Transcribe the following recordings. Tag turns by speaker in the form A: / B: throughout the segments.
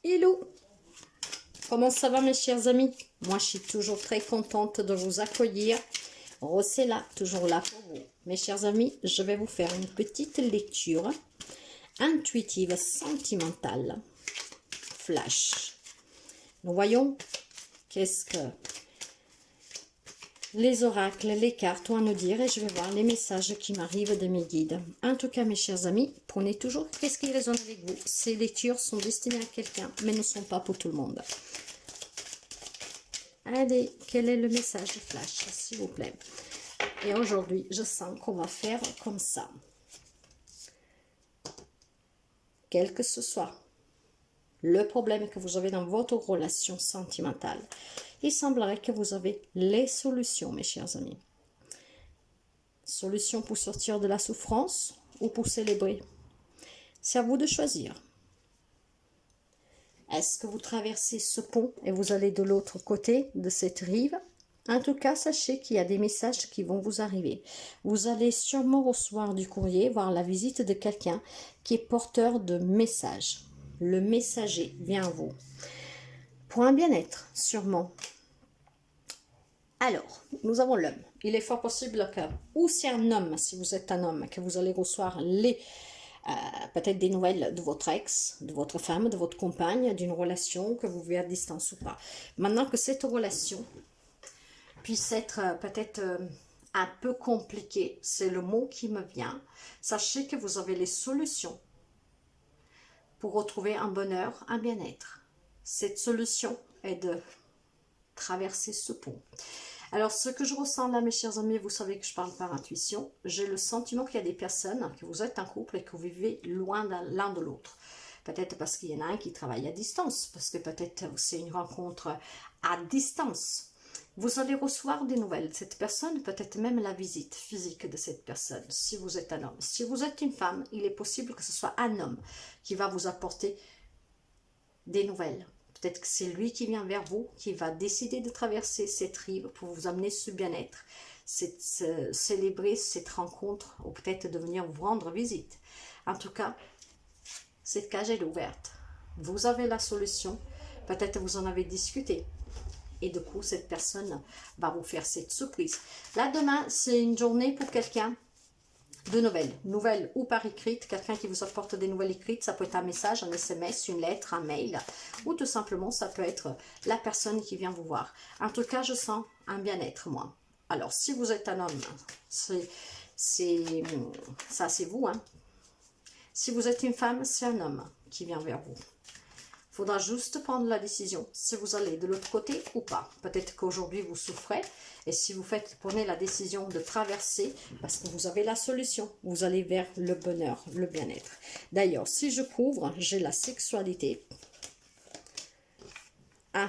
A: Hello, comment ça va mes chers amis? Moi je suis toujours très contente de vous accueillir. Rose est là, toujours là pour vous. Mes chers amis, je vais vous faire une petite lecture intuitive, sentimentale, flash. Nous voyons qu'est-ce que les oracles, les cartes ont à nous dire et je vais voir les messages qui m'arrivent de mes guides. En tout cas, mes chers amis, prenez toujours qu'est-ce qui résonne avec vous. Ces lectures sont destinées à quelqu'un, mais ne sont pas pour tout le monde. Allez, quel est le message flash, s'il vous plaît? Et aujourd'hui, je sens qu'on va faire comme ça. Quel que ce soit le problème que vous avez dans votre relation sentimentale, il semblerait que vous avez les solutions, mes chers amis. Solutions pour sortir de la souffrance ou pour célébrer. C'est à vous de choisir. Est-ce que vous traversez ce pont et vous allez de l'autre côté de cette rive? En tout cas, sachez qu'il y a des messages qui vont vous arriver. Vous allez sûrement recevoir du courrier, voir la visite de quelqu'un qui est porteur de messages. Le messager vient à vous. Pour un bien-être, sûrement. Alors, nous avons l'homme. Il est fort possible que, ou c'est un homme, si vous êtes un homme, que vous allez recevoir peut-être des nouvelles de votre ex, de votre femme, de votre compagne, d'une relation que vous vivez à distance ou pas. Maintenant que cette relation puisse être peut-être un peu compliquée, c'est le mot qui me vient, sachez que vous avez les solutions pour retrouver un bonheur, un bien-être. Cette solution est de traverser ce pont. Alors, ce que je ressens là, mes chers amis, vous savez que je parle par intuition. J'ai le sentiment qu'il y a des personnes, que vous êtes en couple et que vous vivez loin l'un de l'autre. Peut-être parce qu'il y en a un qui travaille à distance, parce que peut-être c'est une rencontre à distance. Vous allez recevoir des nouvelles de cette personne, peut-être même la visite physique de cette personne, si vous êtes un homme. Si vous êtes une femme, il est possible que ce soit un homme qui va vous apporter des nouvelles. Peut-être que c'est lui qui vient vers vous, qui va décider de traverser cette rive pour vous amener ce bien-être, célébrer cette rencontre ou peut-être de venir vous rendre visite. En tout cas, cette cage est ouverte. Vous avez la solution, peut-être vous en avez discuté. Et du coup, cette personne va vous faire cette surprise. Là, demain, c'est une journée pour quelqu'un de nouvelles ou par écrite, quelqu'un qui vous apporte des nouvelles écrites, ça peut être un message, un SMS, une lettre, un mail, ou tout simplement ça peut être la personne qui vient vous voir. En tout cas, je sens un bien-être, moi. Alors, si vous êtes un homme, ça c'est vous, hein. Si vous êtes une femme, c'est un homme qui vient vers vous. Il faudra juste prendre la décision si vous allez de l'autre côté ou pas. Peut-être qu'aujourd'hui vous souffrez et si vous prenez la décision de traverser parce que vous avez la solution, vous allez vers le bonheur, le bien-être. D'ailleurs, si je couvre, j'ai la sexualité. Ah.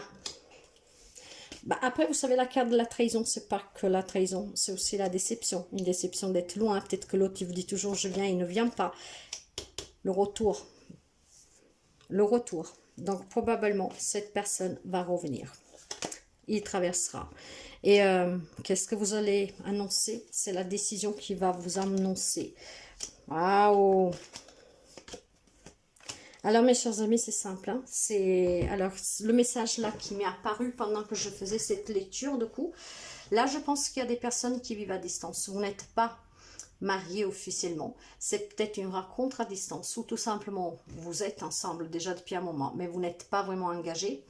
A: Après, vous savez, la carte de la trahison, c'est pas que la trahison, c'est aussi la déception. Une déception d'être loin. Peut-être que l'autre, il vous dit toujours je viens, il ne vient pas. Le retour. Le retour. Donc, probablement, cette personne va revenir. Il traversera. Et qu'est-ce que vous allez annoncer? C'est la décision qui va vous annoncer. Waouh! Alors, mes chers amis, c'est simple. Hein? Alors, le message là qui m'est apparu pendant que je faisais cette lecture, de coup, là, je pense qu'il y a des personnes qui vivent à distance. Vous n'êtes pas mariés officiellement, c'est peut-être une rencontre à distance ou tout simplement vous êtes ensemble déjà depuis un moment mais vous n'êtes pas vraiment engagés.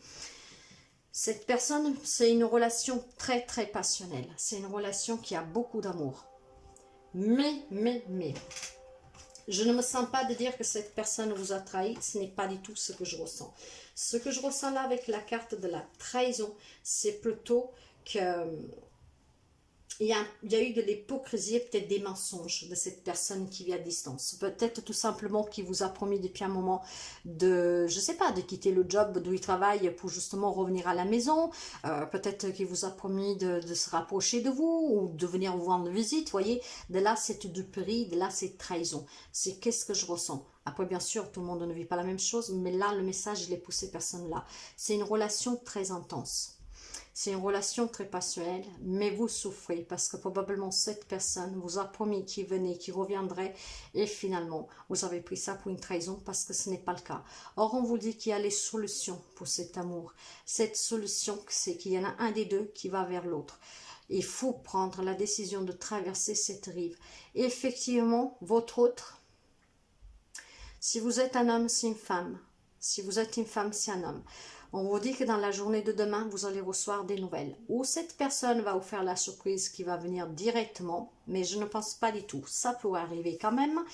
A: Cette personne, c'est une relation très très passionnelle, c'est une relation qui a beaucoup d'amour, mais je ne me sens pas de dire que cette personne vous a trahi, ce n'est pas du tout ce que je ressens. Ce que je ressens là avec la carte de la trahison, c'est plutôt que il y a eu de l'hypocrisie, peut-être des mensonges de cette personne qui vit à distance. Peut-être tout simplement qui vous a promis depuis un moment de, je sais pas, de quitter le job d'où il travaille pour justement revenir à la maison. Peut-être qu'il vous a promis de se rapprocher de vous ou de venir vous rendre visite. Vous voyez, de là c'est duperie, de là c'est trahison. C'est qu'est-ce que je ressens. Après, bien sûr, tout le monde ne vit pas la même chose, mais là, le message, il est pour ces personnes-là. C'est une relation très intense. C'est une relation très passionnelle, mais vous souffrez parce que probablement cette personne vous a promis qu'il venait, qu'il reviendrait et finalement, vous avez pris ça pour une trahison parce que ce n'est pas le cas. Or, on vous dit qu'il y a les solutions pour cet amour. Cette solution, c'est qu'il y en a un des deux qui va vers l'autre. Il faut prendre la décision de traverser cette rive. Et effectivement, votre autre, si vous êtes un homme, c'est une femme. Si vous êtes une femme, c'est un homme. On vous dit que dans la journée de demain, vous allez recevoir des nouvelles. Ou cette personne va vous faire la surprise qui va venir directement, mais je ne pense pas du tout. Ça pourrait arriver quand même.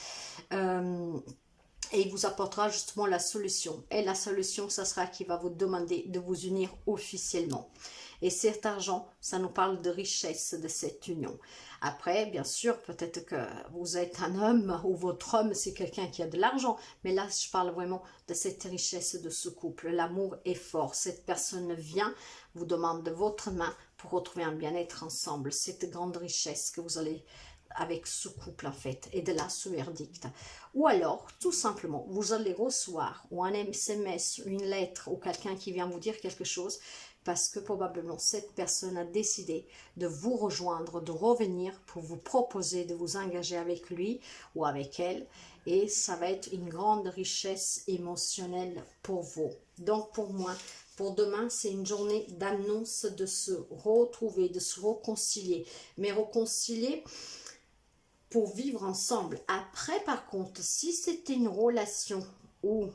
A: Et il vous apportera justement la solution. Et la solution, ça sera qu'il va vous demander de vous unir officiellement. Et cet argent, ça nous parle de richesse de cette union. Après, bien sûr, peut-être que vous êtes un homme ou votre homme, c'est quelqu'un qui a de l'argent. Mais là, je parle vraiment de cette richesse de ce couple. L'amour est fort. Cette personne vient, vous demande de votre main pour retrouver un bien-être ensemble. Cette grande richesse que vous allez avec ce couple en fait, et de là ce verdict. Ou alors, tout simplement, vous allez recevoir ou un SMS, une lettre ou quelqu'un qui vient vous dire quelque chose parce que probablement cette personne a décidé de vous rejoindre, de revenir pour vous proposer de vous engager avec lui ou avec elle, et ça va être une grande richesse émotionnelle pour vous. Donc pour moi, pour demain, c'est une journée d'annonce de se retrouver, de se réconcilier, mais réconcilier pour vivre ensemble. Après, par contre, si c'était une relation où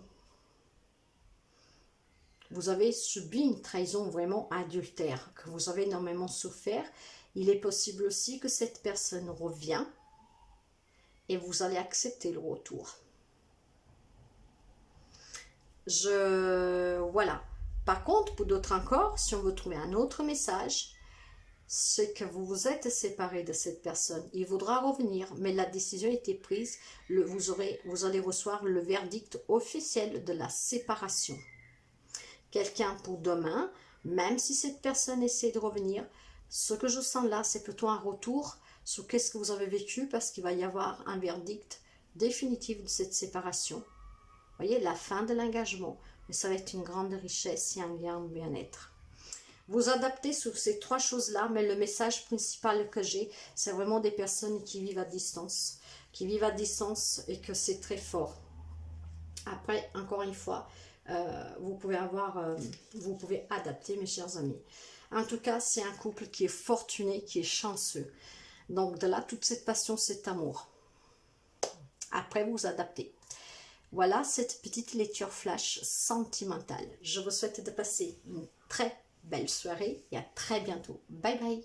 A: vous avez subi une trahison vraiment adultère, que vous avez énormément souffert, il est possible aussi que cette personne revient et vous allez accepter le retour. Voilà. Par contre, pour d'autres encore, si on veut trouver un autre message, c'est que vous vous êtes séparé de cette personne. Il voudra revenir, mais la décision a été prise. Vous allez recevoir le verdict officiel de la séparation. Quelqu'un pour demain, même si cette personne essaie de revenir, ce que je sens là, c'est plutôt un retour sur qu'est-ce que vous avez vécu, parce qu'il va y avoir un verdict définitif de cette séparation. Vous voyez, la fin de l'engagement. Mais ça va être une grande richesse et un grand bien-être. Vous adaptez sur ces trois choses-là, mais le message principal que j'ai, c'est vraiment des personnes qui vivent à distance. Qui vivent à distance et que c'est très fort. Après, encore une fois, vous pouvez adapter, mes chers amis. En tout cas, c'est un couple qui est fortuné, qui est chanceux. Donc, de là, toute cette passion, cet amour. Après, vous adaptez. Voilà cette petite lecture flash sentimentale. Je vous souhaite de passer une très belle soirée et à très bientôt. Bye bye.